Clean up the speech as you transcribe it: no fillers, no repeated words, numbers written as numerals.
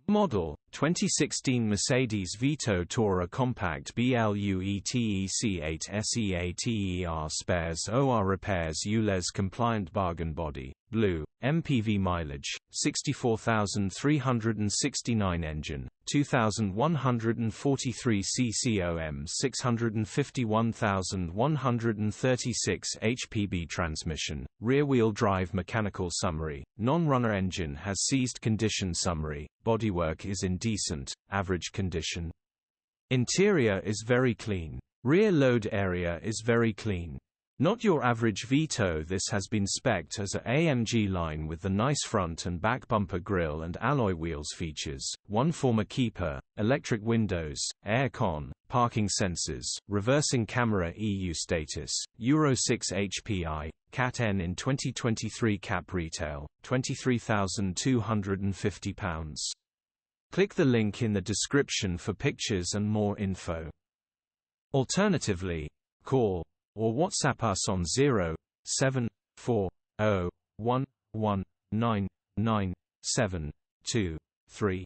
Model 2016 Mercedes Vito Tourer Compact BlueTec spares OR repairs ULEZ compliant bargain body, blue, MPV mileage, 64,369 engine, 2,143 cc 651,136 hpb transmission, rear-wheel drive mechanical summary, non-runner engine has seized condition summary, bodywork is in decent, average condition. Interior is very clean. Rear load area is very clean. Not your average Vito. This has been specced as a AMG line with the nice front and back bumper grille and alloy wheels features, one former keeper, electric windows, air con, parking sensors, reversing camera EU status, Euro 6 HPI, Cat N in 2023 cap retail, £23,250. Click the link in the description for pictures and more info. Alternatively, call or WhatsApp us on 07401199723.